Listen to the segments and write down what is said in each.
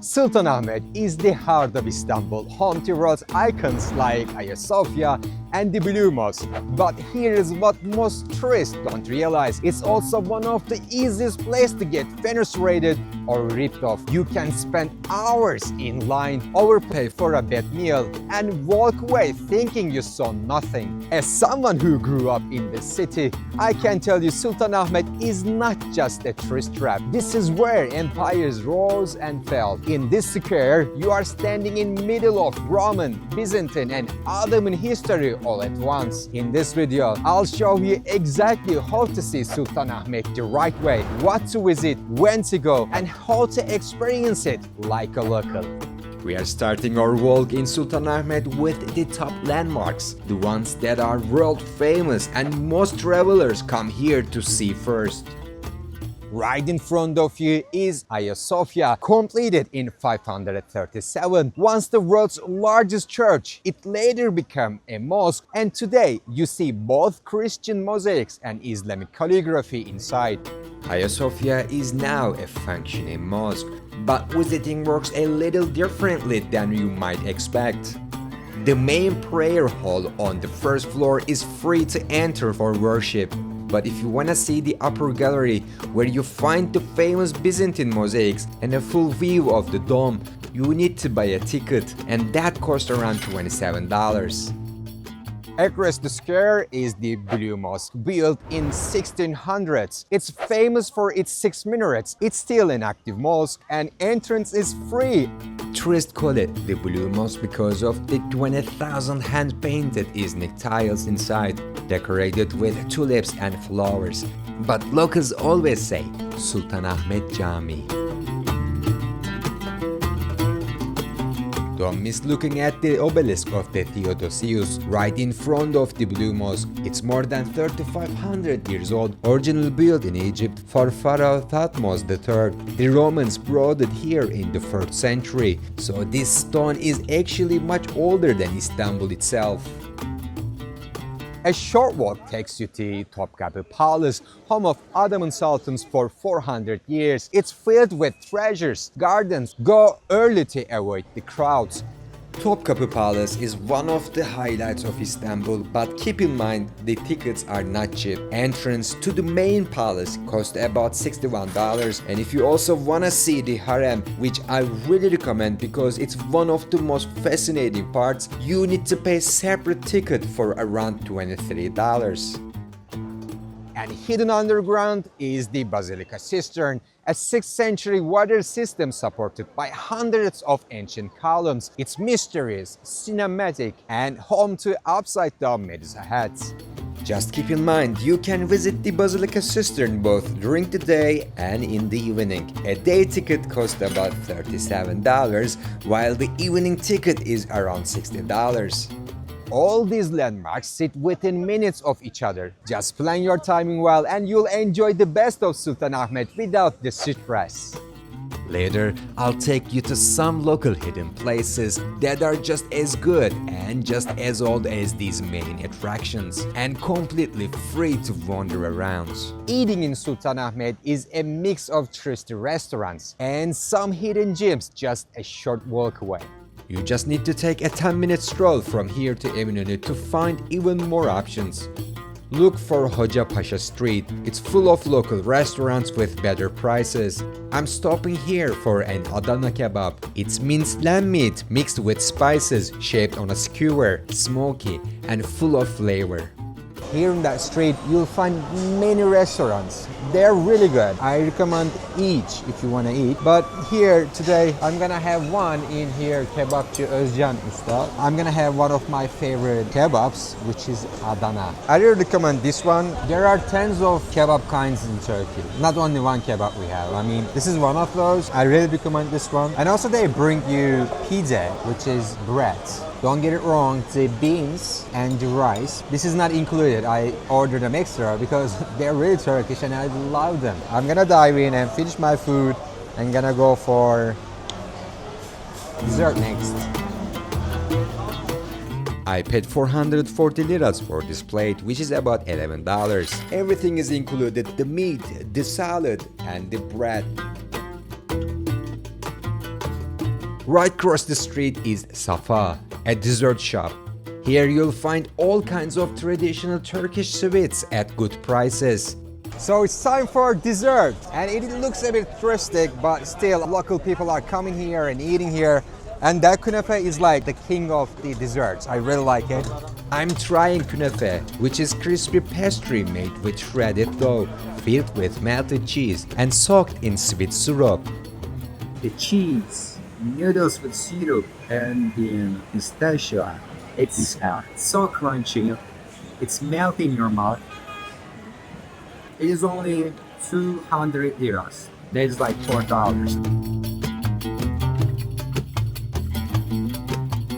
Sultanahmet is the heart of Istanbul, home to world icons like Hagia Sophia and the Blue Mosque. But here is what most tourists don't realize. It's also one of the easiest places to get venerated or ripped off. You can spend hours in line, overpay for a bad meal, and walk away thinking you saw nothing. As someone who grew up in the city, I can tell you Sultanahmet is not just a tourist trap. This is where empires rose and fell. In this square, you are standing in middle of Roman, Byzantine, and Ottoman history all at once. In this video, I'll show you exactly how to see Sultanahmet the right way, what to visit, when to go, and how to experience it like a local. We are starting our walk in Sultanahmet with the top landmarks, the ones that are world famous and most travelers come here to see first. Right in front of you is Hagia Sophia, completed in 537, once the world's largest church. It later became a mosque, and today you see both Christian mosaics and Islamic calligraphy inside. Hagia Sophia is now a functioning mosque, but visiting works a little differently than you might expect. The main prayer hall on the first floor is free to enter for worship. But if you wanna see the upper gallery, where you find the famous Byzantine mosaics and a full view of the dome, you need to buy a ticket, and that costs around $27. Across the square is the Blue Mosque, built in 1600s. It's famous for its 6 minarets. It's still an active mosque, and entrance is free. Tourists call it the Blue Mosque because of the 20,000 hand-painted Islamic tiles inside, decorated with tulips and flowers. But locals always say Sultanahmet Cami. Don't miss looking at the obelisk of the Theodosius right in front of the Blue Mosque. It's more than 3,500 years old, originally built in Egypt for Pharaoh Thutmose III. The Romans brought it here in the 1st century, so this stone is actually much older than Istanbul itself. A short walk takes you to Topkapı Palace, home of Ottoman sultans for 400 years. It's filled with treasures, gardens. Go early to avoid the crowds. Topkapı Palace is one of the highlights of Istanbul, but keep in mind the tickets are not cheap. Entrance to the main palace costs about $61, and if you also wanna see the harem, which I really recommend because it's one of the most fascinating parts, you need to pay a separate ticket for around $23. And hidden underground is the Basilica Cistern, a 6th century water system supported by hundreds of ancient columns. It's mysterious, cinematic, and home to upside-down Medusa heads. Just keep in mind, you can visit the Basilica Cistern both during the day and in the evening. A day ticket costs about $37, while the evening ticket is around $60. All these landmarks sit within minutes of each other. Just plan your timing well and you'll enjoy the best of Sultanahmet without the stress. Later, I'll take you to some local hidden places that are just as good and just as old as these main attractions, and completely free to wander around. Eating in Sultanahmet is a mix of touristy restaurants and some hidden gems just a short walk away. You just need to take a 10-minute stroll from here to Eminönü to find even more options. Look for Hoca Paşa Street. It's full of local restaurants with better prices. I'm stopping here for an Adana kebab. It's minced lamb meat mixed with spices, shaped on a skewer, smoky and full of flavor. Here in that street, you'll find many restaurants. They're really good. I recommend each if you want to eat. But here today, I'm gonna have one in here, Kebapçı Özcan Usta. I'm gonna have one of my favorite kebabs, which is Adana. I really recommend this one. There are tens of kebab kinds in Turkey. Not only one kebab we have. I mean, this is one of those. I really recommend this one. And also they bring you pide, which is bread. Don't get it wrong, the beans and the rice, this is not included. I ordered them extra because they're really Turkish and I love them. I'm gonna dive in and finish my food. I'm gonna go for dessert next. I paid 440 liras for this plate, which is about $11. Everything is included, the meat, the salad and the bread. Right across the street is Safa, a dessert shop. Here you'll find all kinds of traditional Turkish sweets at good prices. So it's time for dessert, and it looks a bit touristic, but still local people are coming here and eating here. And that künefe is like the king of the desserts. I really like it. I'm trying künefe, which is crispy pastry made with shredded dough, filled with melted cheese and soaked in sweet syrup. The cheese, noodles with syrup, and the pistachio. It's so crunchy. It's melting in your mouth. It is only 200 liras. That is like $4.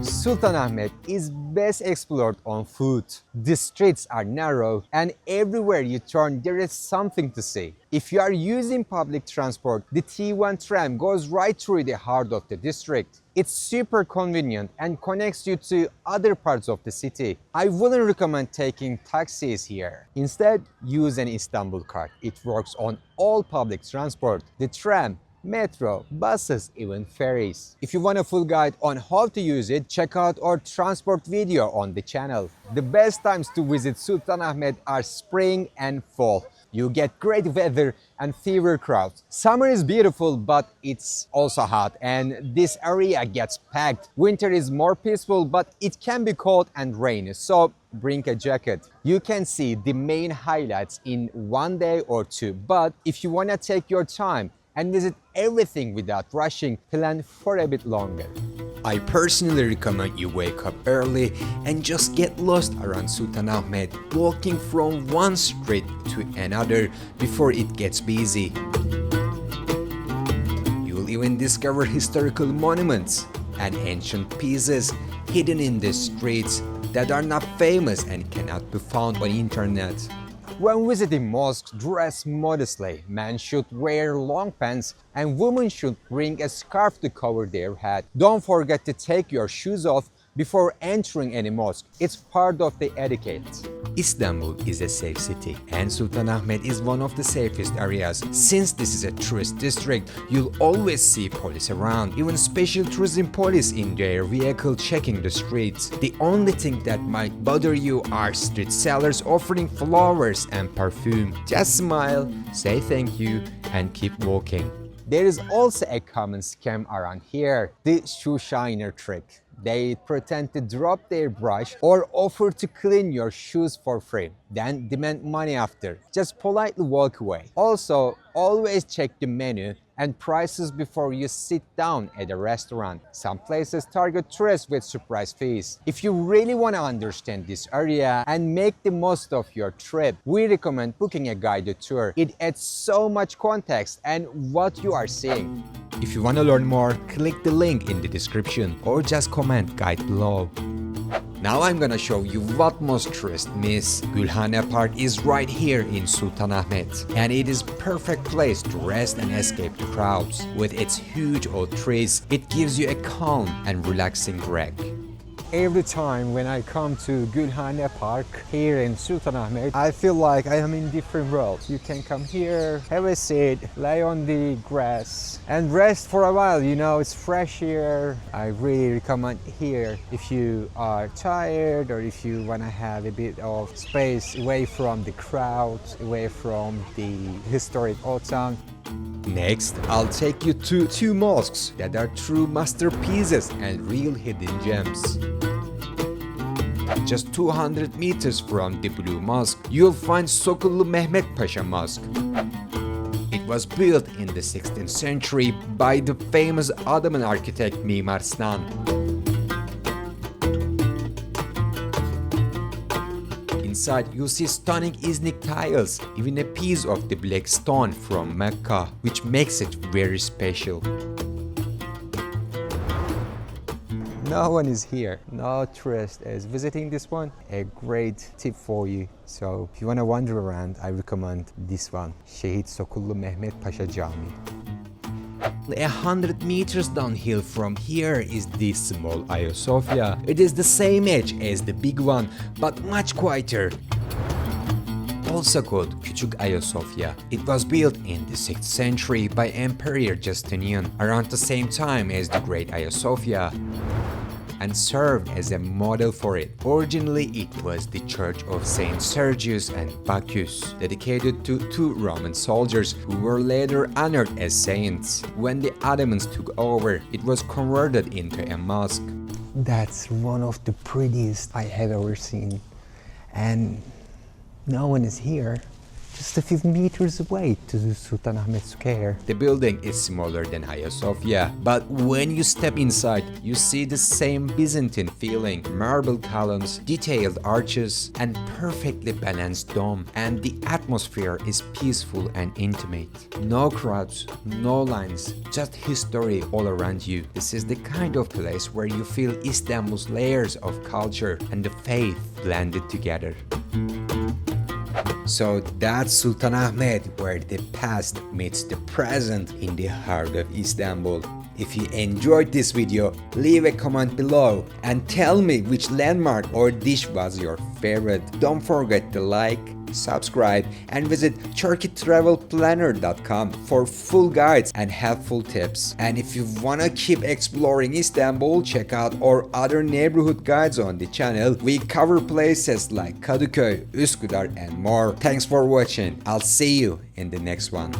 Sultanahmet is best explored on foot. The streets are narrow and everywhere you turn there is something to see. If you are using public transport, the T1 tram goes right through the heart of the district. It's super convenient and connects you to other parts of the city. I wouldn't recommend taking taxis here. Instead, use an Istanbulkart. It works on all public transport. The tram, metro, buses, even ferries. If you want a full guide on how to use it, check out our transport video on the channel. The best times to visit Sultanahmet are spring and fall. You get great weather and fewer crowds. Summer is beautiful, but it's also hot and this area gets packed. Winter is more peaceful, but it can be cold and rainy, so bring a jacket. You can see the main highlights in one day or two, but if you want to take your time and visit everything without rushing, plan for a bit longer. I personally recommend you wake up early and just get lost around Sultanahmet, walking from one street to another before it gets busy. You'll even discover historical monuments and ancient pieces hidden in the streets that are not famous and cannot be found on internet. When visiting mosques, dress modestly. Men should wear long pants and women should bring a scarf to cover their head. Don't forget to take your shoes off before entering any mosque. It's part of the etiquette. Istanbul is a safe city and Sultanahmet is one of the safest areas. Since this is a tourist district, you'll always see police around, even special tourism police in their vehicle checking the streets. The only thing that might bother you are street sellers offering flowers and perfume. Just smile, say thank you, and keep walking. There is also a common scam around here, the shoe shiner trick. They pretend to drop their brush or offer to clean your shoes for free, then demand money after. Just politely walk away. Also, always check the menu and prices before you sit down at a restaurant. Some places target tourists with surprise fees. If you really want to understand this area and make the most of your trip, we recommend booking a guided tour. It adds so much context and what you are seeing. If you want to learn more, click the link in the description or just comment guide below. Now I'm gonna show you what most tourists miss. Gülhane Park is right here in Sultanahmet, and it is perfect place to rest and escape the crowds. With its huge oak trees, it gives you a calm and relaxing break. Every time when I come to Gülhane Park here in Sultanahmet, I feel like I am in different world. You can come here, have a seat, lay on the grass and rest for a while. You know, it's fresh here. I really recommend here if you are tired or if you want to have a bit of space away from the crowds, away from the historic old town. Next, I'll take you to two mosques that are true masterpieces and real hidden gems. Just 200 meters from the Blue Mosque, you'll find Sokullu Mehmet Paşa Mosque. It was built in the 16th century by the famous Ottoman architect Mimar Sinan. Inside, you'll see stunning Iznik tiles, even a piece of the black stone from Mecca, which makes it very special. No one is here, no tourist is visiting this one. A great tip for you. So if you want to wander around, I recommend this one, Şehit Sokullu Mehmet Paşa Cami. 100 meters downhill from here is the small Hagia Sophia. It is the same age as the big one, but much quieter. also called Küçük Hagia Sophia. It was built in the 6th century by Emperor Justinian around the same time as the Great Hagia Sophia, and served as a model for it. Originally, it was the church of Saint Sergius and Bacchus, dedicated to two Roman soldiers who were later honored as saints. When the Ottomans took over, it was converted into a mosque. That's one of the prettiest I have ever seen. And no one is here. Just a few meters away to the Sultanahmet Square. The building is smaller than Hagia Sophia, but when you step inside, you see the same Byzantine feeling, marble columns, detailed arches, and perfectly balanced dome. And the atmosphere is peaceful and intimate. No crowds, no lines, just history all around you. This is the kind of place where you feel Istanbul's layers of culture and the faith blended together. So that's Sultanahmet, where the past meets the present in the heart of Istanbul. If you enjoyed this video, leave a comment below and tell me which landmark or dish was your favorite. Don't forget to like, subscribe, and visit turkeytravelplanner.com for full guides and helpful tips. And if you wanna keep exploring Istanbul, check out our other neighborhood guides on the channel. We cover places like Kadıköy, Üsküdar, and more. Thanks for watching. I'll see you in the next one.